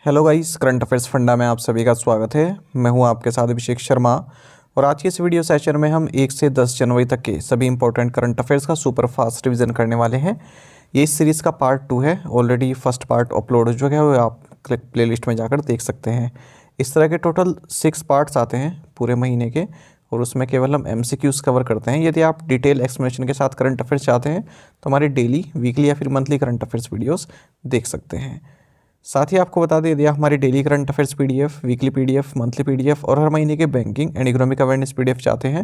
Hello guys, current affairs funda में आप सभी का स्वागत है। मैं हूं आपके साथ अभिषेक शर्मा और आज के इस वीडियो सेशन में हम 1 से 10 जनवरी तक के सभी इंपॉर्टेंट करंट अफेयर्स का सुपर फास्ट रिवीजन करने वाले हैं। ये इस सीरीज़ का पार्ट 2 है। ऑलरेडी फर्स्ट पार्ट अपलोड हो चुका है, वो आप प्लेलिस्ट में जाकर देख सकते हैं। इस तरह के टोटल 6 पार्ट्स आते हैं पूरे महीने के और उसमें केवल हम MCQs कवर करते हैं। यदि आप डिटेल एक्सप्लेनेशन के साथ करंट अफेयर्स चाहते हैं तो हमारे डेली, वीकली या फिर मंथली करंट अफेयर्स वीडियोस देख सकते हैं। साथ ही आपको बता दें, यदि आप हमारी daily current affairs PDF, weekly PDF, monthly PDF और हर महीने के banking and economic awareness PDF चाहते हैं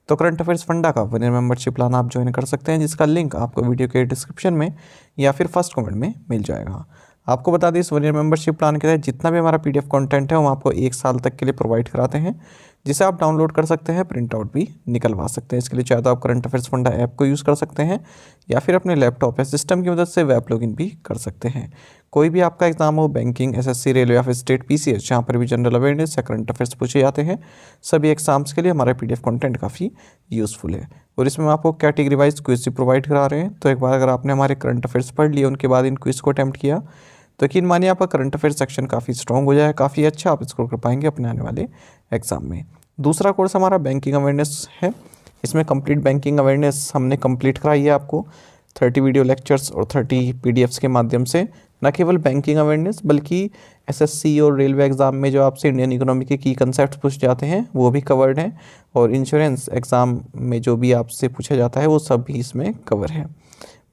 तो करंट अफेयर्स फंडा का 1 ईयर मेंबरशिप प्लान आप ज्वाइन कर सकते हैं, जिसका लिंक आपको वीडियो के डिस्क्रिप्शन में या फिर फर्स्ट कमेंट में मिल जाएगा। आपको बता दें, इस 1 ईयर मेंबरशिप प्लान के तहत जितना भी हमारा PDF कंटेंट है वो आपको 1 साल तक के लिए प्रोवाइड कराते हैं, जिसे आप डाउनलोड कर सकते हैं, प्रिंट आउट भी निकलवा सकते हैं। इसके लिए चाहे तो आप करंट अफेयर्स फंडा ऐप को यूज़ कर सकते हैं या फिर अपने लैपटॉप या सिस्टम की मदद से वेब लॉगिन भी कर सकते हैं। कोई भी आपका एग्जाम हो, बैंकिंग, SSC, रेलवे या फिर स्टेट PCS, जहाँ पर भी जनरल अवेयरनेस या करंट अफेयर्स पूछे जाते हैं, सभी एग्जाम्स के लिए हमारा PDF कंटेंट काफ़ी यूज़फुल है। और इसमें हम आपको कैटेगरी वाइज क्विज भी प्रोवाइड करा रहे हैं। तो एक बार अगर आपने हमारे करंट अफेयर्स पढ़ लिए, उनके बाद इन क्विज को अटैम्प्ट किया, तो यकीन मानिए आपका करंट अफेयर सेक्शन काफ़ी स्ट्रॉन्ग हो जाए, काफ़ी अच्छा आप स्कोर कर पाएंगे अपने आने वाले एग्जाम में। दूसरा कोर्स हमारा बैंकिंग अवेयरनेस है। इसमें कंप्लीट बैंकिंग अवेयरनेस हमने कंप्लीट कराई है आपको 30 वीडियो लेक्चर्स और 30 PDFs के माध्यम से। न केवल बैंकिंग अवेयरनेस बल्कि SSC और रेलवे एग्ज़ाम में जो आपसे इंडियन इकोनॉमी के की कंसेप्ट पूछे जाते हैं वो भी कवर्ड हैं, और इंश्योरेंस एग्ज़ाम में जो भी आपसे पूछा जाता है वो सब भी इसमें कवर है।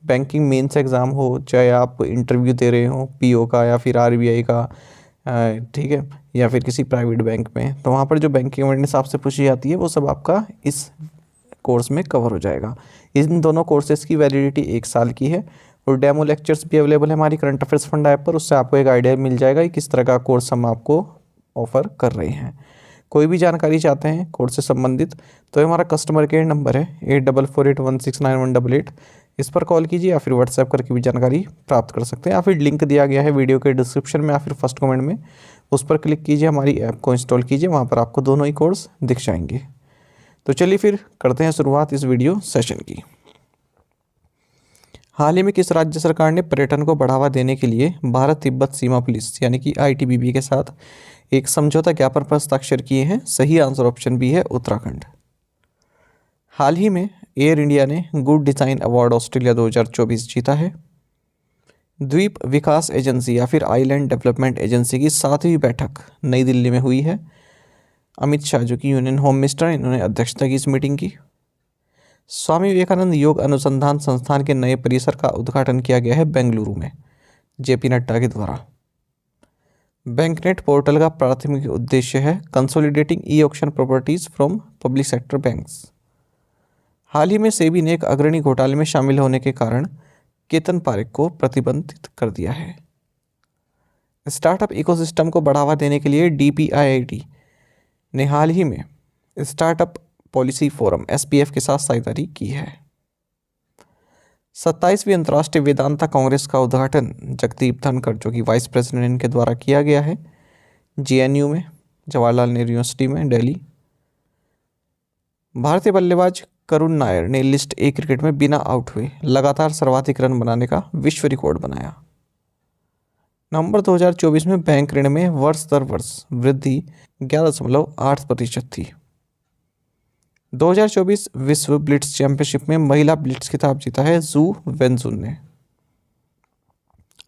बैंकिंग मेंस एग्ज़ाम हो, चाहे आप इंटरव्यू दे रहे हो PO का या फिर RBI का, ठीक है, या फिर किसी प्राइवेट बैंक में, तो वहाँ पर जो बैंकिंग अवेयरनेस आपसे पूछी जाती है वो सब आपका इस कोर्स में कवर हो जाएगा। इन दोनों कोर्सेज़ की वैलिडिटी 1 साल की है और डेमो लेक्चर्स भी अवेलेबल है हमारी करंट अफेयर्स फंडा ऐप पर। उससे आपको एक आइडिया मिल जाएगा कि किस तरह का कोर्स हम आपको ऑफ़र कर रहे हैं। कोई भी जानकारी चाहते हैं कोर्स से संबंधित तो हमारा कस्टमर केयर नंबर है 8448169188। इस पर कॉल कीजिए या फिर व्हाट्सएप करके भी जानकारी प्राप्त कर सकते हैं, या फिर लिंक दिया गया है वीडियो के डिस्क्रिप्शन में या फिर फर्स्ट कमेंट में, उस पर क्लिक कीजिए, हमारी ऐप को इंस्टॉल कीजिए, वहाँ पर आपको दोनों ही कोर्स दिख जाएंगे। तो चलिए फिर करते हैं शुरुआत इस वीडियो सेशन की। हाल ही में किस राज्य सरकार ने पर्यटन को बढ़ावा देने के लिए भारत तिब्बत सीमा पुलिस यानी कि ITBP के साथ एक समझौता ज्ञापन पर हस्ताक्षर किए हैं? सही आंसर ऑप्शन बी है, उत्तराखंड। हाल ही में एयर इंडिया ने गुड डिज़ाइन अवार्ड ऑस्ट्रेलिया 2024 जीता है। द्वीप विकास एजेंसी या फिर आइलैंड डेवलपमेंट एजेंसी की 7वीं बैठक नई दिल्ली में हुई है। अमित शाह जो कि यूनियन होम मिनिस्टर, इन्होंने अध्यक्षता की इस मीटिंग की। स्वामी विवेकानंद योग अनुसंधान संस्थान के नए परिसर का उद्घाटन किया गया है बेंगलुरु में, JP नड्डा के द्वारा। बैंकनेट पोर्टल का प्राथमिक उद्देश्य है consolidating e auction properties from public sector banks. हाल ही में सेबी ने एक अग्रणी घोटाले में शामिल होने के कारण केतन पारेख को प्रतिबंधित कर दिया है। स्टार्टअप इकोसिस्टम को बढ़ावा देने के लिए DPIIT ने हाल ही में स्टार्टअप पॉलिसी फोरम SPF के साथ साझेदारी की है। 27वीं अंतर्राष्ट्रीय वेदांता कांग्रेस का उद्घाटन जगदीप धनखड़ जो कि वाइस प्रेसिडेंट इनके द्वारा किया गया है, JNU में, जवाहरलाल नेहरू यूनिवर्सिटी में, दिल्ली। भारतीय बल्लेबाज करुण नायर ने लिस्ट A क्रिकेट में बिना आउट हुए लगातार सर्वाधिक रन बनाने का विश्व रिकॉर्ड बनाया। नवंबर 2024 में बैंक ऋण में वर्ष दर वर्ष वृद्धि 11.8% थी। 2024 विश्व ब्लिट्स चैंपियनशिप में महिला ब्लिट्स खिताब जीता है जू वेनजुन ने।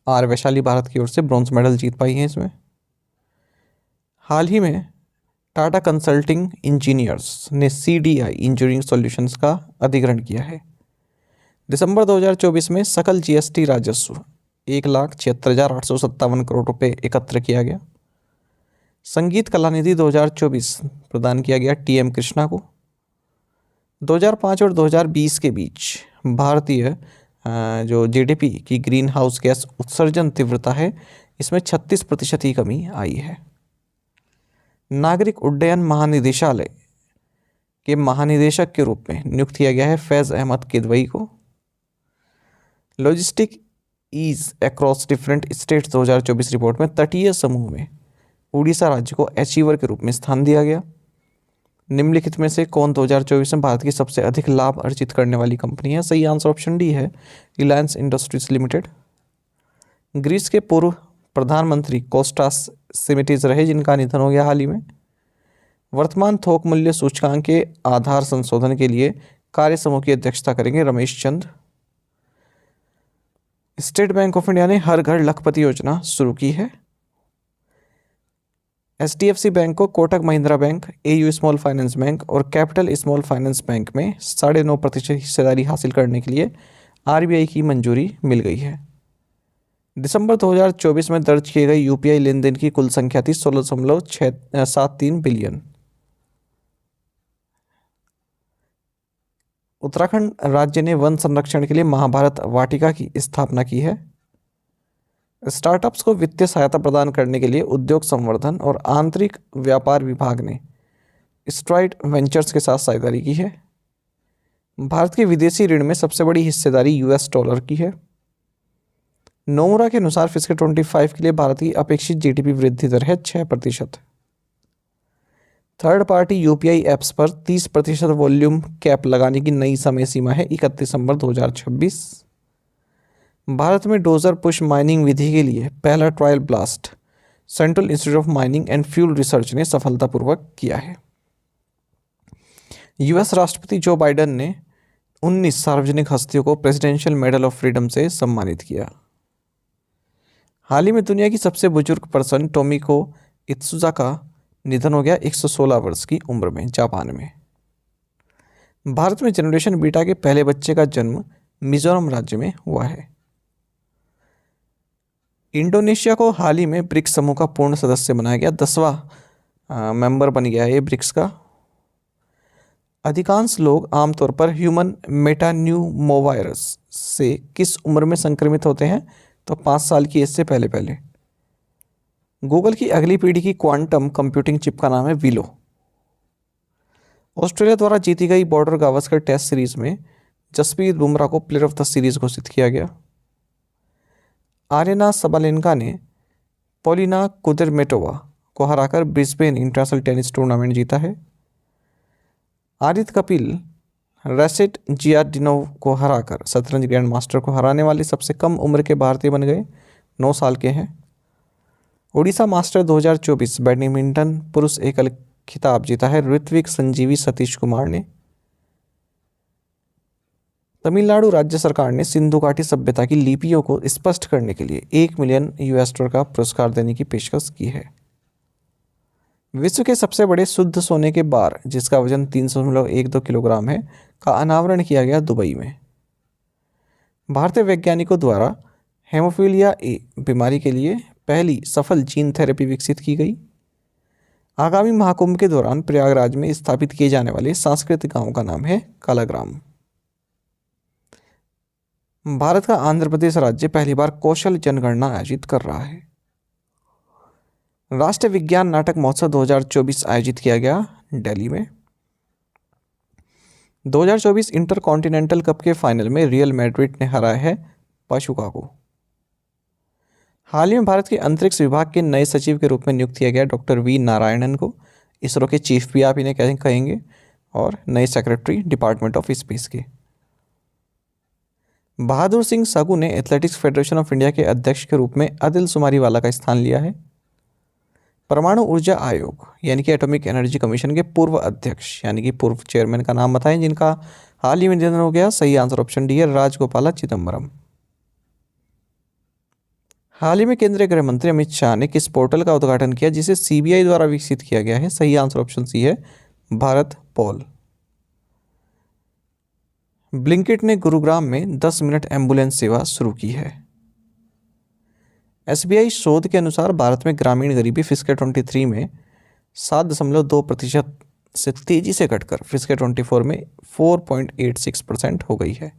R वैशाली भारत की ओर से ब्रॉन्ज मेडल जीत पाई है इसमें। हाल ही में टाटा कंसल्टिंग इंजीनियर्स ने CDI इंजीनियरिंग सॉल्यूशंस का अधिग्रहण किया है। दिसंबर 2024 में सकल GST राजस्व 1,76,857 करोड़ रुपए एकत्र किया गया। संगीत कला निधि 2024 प्रदान किया गया TM कृष्णा को। 2005 और 2020 के बीच भारतीय जो GDP की ग्रीन हाउस गैस उत्सर्जन तीव्रता है, इसमें 36% की कमी आई है। नागरिक उड्डयन महानिदेशालय के महानिदेशक के रूप में नियुक्त किया गया है फैज़ अहमद किदवई को। Logistic ease across different states 2024 report में तटीय समूह में उड़ीसा राज्य को अचीवर के रूप में स्थान दिया गया। निम्नलिखित में से कौन 2024 में भारत की सबसे अधिक लाभ अर्जित करने वाली कंपनी है? सही आंसर ऑप्शन डी है, रिलायंस इंडस्ट्रीज लिमिटेड। ग्रीस के पूर्व प्रधानमंत्री कोस्टास सिमिटिस रहे जिनका निधन हो गया हाल ही में। वर्तमान थोक मूल्य सूचकांक के आधार संशोधन के लिए कार्य समूह की अध्यक्षता करेंगे Ramesh Chand. State bank of India ने हर घर लखपति योजना शुरू की है। HDFC बैंक को Kotak Mahindra bank, AU small finance bank और कैपिटल स्मॉल फाइनेंस बैंक में 9.5% हिस्सेदारी हासिल करने के लिए RBI की मंजूरी मिल गई है। दिसंबर 2024 में दर्ज किए गए UPI लेन देन की कुल संख्या थी 16.73 बिलियन। उत्तराखंड राज्य ने वन संरक्षण के लिए महाभारत वाटिका की स्थापना की है। स्टार्टअप्स को वित्तीय सहायता प्रदान करने के लिए उद्योग संवर्धन और आंतरिक व्यापार विभाग ने स्ट्राइड वेंचर्स के साथ साझेदारी की है। भारत के विदेशी ऋण में सबसे बड़ी हिस्सेदारी US डॉलर की है। नोमुरा के अनुसार फिस्कल 25 के लिए भारत की अपेक्षित GDP वृद्धि दर है 6%। थर्ड पार्टी UPI ऐप्स पर 30% वॉल्यूम कैप लगाने की नई समय सीमा है 31 दिसंबर 2026। भारत में डोजर पुश माइनिंग विधि के लिए पहला trial blast central institute of mining and fuel research ने सफलतापूर्वक किया है। US राष्ट्रपति जो बाइडेन ने 19 सार्वजनिक हस्तियों को प्रेसिडेंशियल मेडल ऑफ फ्रीडम से सम्मानित किया। हाल ही में दुनिया की सबसे बुजुर्ग पर्सन टोमिको इत्सुजा का निधन हो गया 116 वर्ष की उम्र में जापान में। भारत में जनरेशन बीटा के पहले बच्चे का जन्म मिजोरम राज्य में हुआ है। इंडोनेशिया को हाल ही में ब्रिक्स समूह का पूर्ण सदस्य बनाया गया, 10वां मेंबर बन गया है ब्रिक्स का। अधिकांश लोग आमतौर पर ह्यूमन मेटान्यूमोवायरस से किस उम्र में संक्रमित होते हैं? तो 5 साल की एज से पहले। गूगल की अगली पीढ़ी की क्वांटम कंप्यूटिंग चिप का नाम है विलो। ऑस्ट्रेलिया द्वारा जीती गई बॉर्डर गावस्कर टेस्ट सीरीज में जसप्रीत बुमराह को प्लेयर ऑफ द सीरीज घोषित किया गया। आर्यना सबालेंका ने पोलिना कुदरमेटोवा को हराकर ब्रिस्बेन इंटरनेशनल टेनिस टूर्नामेंट जीता है। आदित्य कपिल रेसेट जियार्डिनोव को हराकर शतरंज ग्रैंड मास्टर को हराने वाले सबसे कम उम्र के भारतीय बन गए, 9 साल के हैं। ओडिशा मास्टर 2024 बैडमिंटन पुरुष एकल खिताब जीता है ऋत्विक संजीवी सतीश कुमार ने। तमिलनाडु राज्य सरकार ने सिंधु घाटी सभ्यता की लिपियों को स्पष्ट करने के लिए $1 मिलियन का पुरस्कार देने की पेशकश की है। विश्व के सबसे बड़े शुद्ध सोने के बार, जिसका वजन 300.12 किलोग्राम है, का अनावरण किया गया दुबई में। भारतीय वैज्ञानिकों द्वारा हेमोफीलिया ए बीमारी के लिए पहली सफल जीन थेरेपी विकसित की गई। आगामी महाकुंभ के दौरान प्रयागराज में स्थापित किए जाने वाले सांस्कृतिक गांव का नाम है कालाग्राम। भारत का आंध्र प्रदेश राज्य पहली बार कौशल जनगणना आयोजित कर रहा है। राष्ट्रीय विज्ञान नाटक महोत्सव 2024 आयोजित किया गया दिल्ली में। 2024 इंटरकॉन्टिनेंटल कप के फाइनल में रियल मैड्रिड ने हराया है पाशुका को। हाल ही में भारत के अंतरिक्ष विभाग के नए सचिव के रूप में नियुक्त किया गया डॉक्टर V नारायणन को। इसरो के चीफ भी आप इन्हें कहेंगे, और नए सेक्रेटरी डिपार्टमेंट ऑफ स्पेस के। बहादुर सिंह सागू ने एथलेटिक्स फेडरेशन ऑफ इंडिया के अध्यक्ष के रूप में अदिल सुमारीवाला का स्थान लिया है। परमाणु ऊर्जा आयोग यानी कि एटॉमिक एनर्जी कमीशन के पूर्व अध्यक्ष यानी कि पूर्व चेयरमैन का नाम बताएं जिनका हाल ही में निधन हो गया। सही आंसर ऑप्शन डी है, राजगोपाला चिदम्बरम। हाल ही में केंद्रीय गृह मंत्री अमित शाह ने किस पोर्टल का उद्घाटन किया जिसे CBI द्वारा विकसित किया गया है? सही आंसर ऑप्शन सी है, भारत पोल। ब्लिंकिट ने गुरुग्राम में 10 मिनट एम्बुलेंस सेवा शुरू की है। SBI शोध के अनुसार भारत में ग्रामीण गरीबी फिस्कल 23 में 7.2% से तेजी से घटकर फिस्कल 24 में 4.86% हो गई है।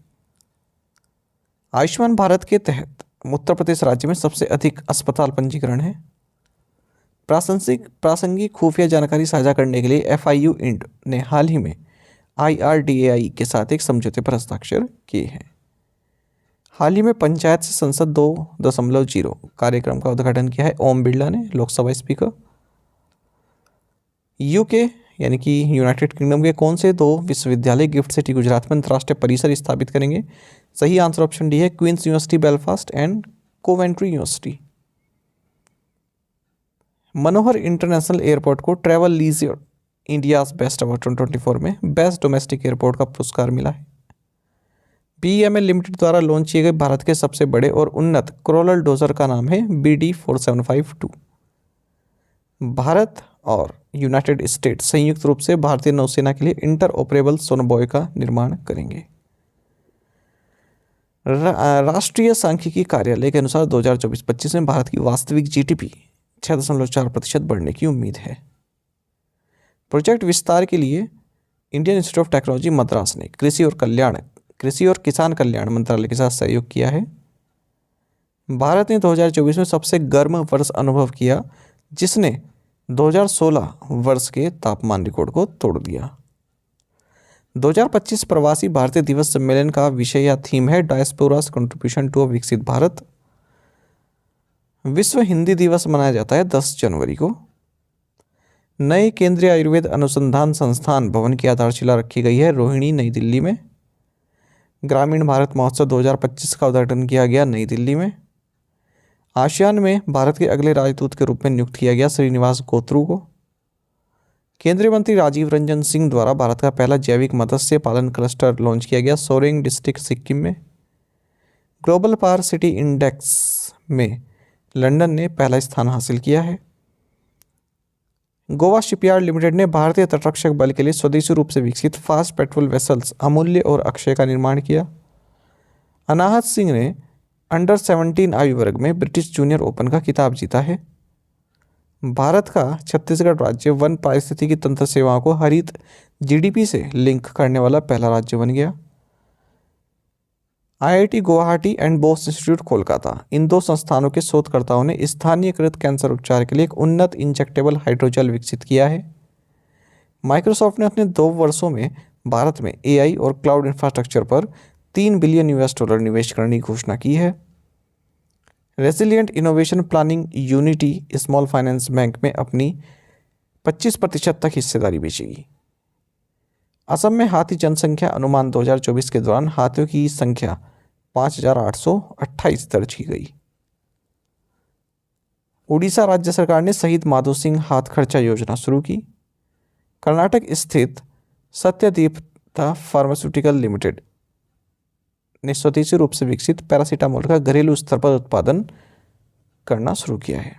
आयुष्मान भारत के तहत उत्तर प्रदेश राज्य में सबसे अधिक अस्पताल पंजीकरण है। प्रासंगिक खुफिया जानकारी साझा करने के लिए FIU इंड ने हाल ही में IRDAI के साथ एक समझौते पर हस्ताक्षर किए हैं। हाल ही में पंचायत से संसद 2.0 कार्यक्रम का उद्घाटन किया है ओम बिरला ने, लोकसभा स्पीकर। UK यानी कि यूनाइटेड किंगडम के कौन से 2 विश्वविद्यालय गिफ्ट सिटी गुजरात में अंतर्राष्ट्रीय परिसर स्थापित करेंगे? सही आंसर ऑप्शन डी है, Queen's University Belfast and Coventry University. Manohar International Airport को travel leisure India's best award 2024 में बेस्ट डोमेस्टिक एयरपोर्ट का पुरस्कार मिला है। BEML लिमिटेड द्वारा लॉन्च किए गए भारत के सबसे बड़े और उन्नत क्रोलर डोजर का नाम है BD4752। भारत और यूनाइटेड स्टेट्स संयुक्त रूप से भारतीय नौसेना के लिए इंटर ऑपरेबल सोनबॉय का निर्माण करेंगे। राष्ट्रीय सांख्यिकी कार्यालय के अनुसार 2024-25 में भारत की वास्तविक GDP 6.4% बढ़ने की उम्मीद है। प्रोजेक्ट विस्तार के लिए Indian institute of technology Madras ने कृषि और किसान कल्याण मंत्रालय के साथ सहयोग किया है। भारत ने 2024 में सबसे गर्म वर्ष अनुभव किया, जिसने 2016 वर्ष के तापमान रिकॉर्ड को तोड़ दिया। 2025 प्रवासी भारतीय दिवस सम्मेलन का विषय या थीम है डायस्पोरास कंट्रीब्यूशन टू अ विकसित भारत। विश्व हिंदी दिवस मनाया जाता है 10 जनवरी को। नए केंद्रीय आयुर्वेद अनुसंधान संस्थान भवन की आधारशिला रखी गई है रोहिणी, नई दिल्ली में। ग्रामीण भारत महोत्सव 2025 का उद्घाटन किया गया नई दिल्ली में। आसियान में भारत के अगले राजदूत के रूप में नियुक्त किया गया श्रीनिवास गोत्रु को। केंद्रीय मंत्री राजीव रंजन सिंह द्वारा भारत का पहला जैविक मत्स्य पालन क्लस्टर लॉन्च किया गया सोरेंग डिस्ट्रिक्ट सिक्किम में। ग्लोबल पावर सिटी इंडेक्स में लंदन ने पहला स्थान हासिल किया है। गोवा शिपयार्ड लिमिटेड ने भारतीय तटरक्षक बल के लिए स्वदेशी रूप से विकसित फास्ट पेट्रोल वेसल्स अमूल्य और अक्षय का निर्माण किया। अनाहत सिंह ने अंडर 17 आयु वर्ग में ब्रिटिश जूनियर ओपन का खिताब जीता है। भारत का छत्तीसगढ़ राज्य वन पारिस्थितिकी तंत्र सेवाओं को हरित GDP से लिंक करने वाला पहला राज्य बन गया। IIT Guwahati and Bose Institute Kolkata, इन दो संस्थानों के शोधकर्ताओं ने स्थानीयकृत कैंसर उपचार के लिए एक उन्नत इंजेक्टेबल हाइड्रोजेल विकसित किया है। माइक्रोसॉफ्ट ने अपने 2 वर्षों में भारत में AI और क्लाउड इंफ्रास्ट्रक्चर पर $3 बिलियन निवेश करने की घोषणा की है। Resilient innovation planning unity small finance bank में अपनी 25% तक हिस्सेदारी बेचेगी। असम में हाथी जनसंख्या अनुमान 2024 के दौरान हाथियों की संख्या 5,828 दर्ज की गई। उड़ीसा राज्य सरकार ने शहीद माधो सिंह हाथ खर्चा योजना शुरू की। कर्नाटक स्थित सत्यदीप्ता फार्मास्यूटिकल लिमिटेड ने स्वदेशी रूप से विकसित पैरासीटामोल का घरेलू स्तर पर उत्पादन करना शुरू किया है।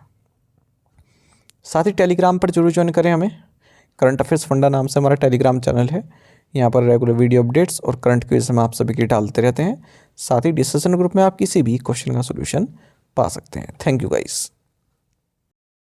साथ ही टेलीग्राम पर जरूर ज्वाइन करें हमें। करंट अफेयर्स फंडा नाम से हमारा टेलीग्राम चैनल है। यहाँ पर रेगुलर वीडियो अपडेट्स और करंट क्विज हम आप सभी के डालते रहते हैं। साथ ही डिस्कशन ग्रुप में आप किसी भी क्वेश्चन का सोल्यूशन पा सकते हैं। Thank you guys.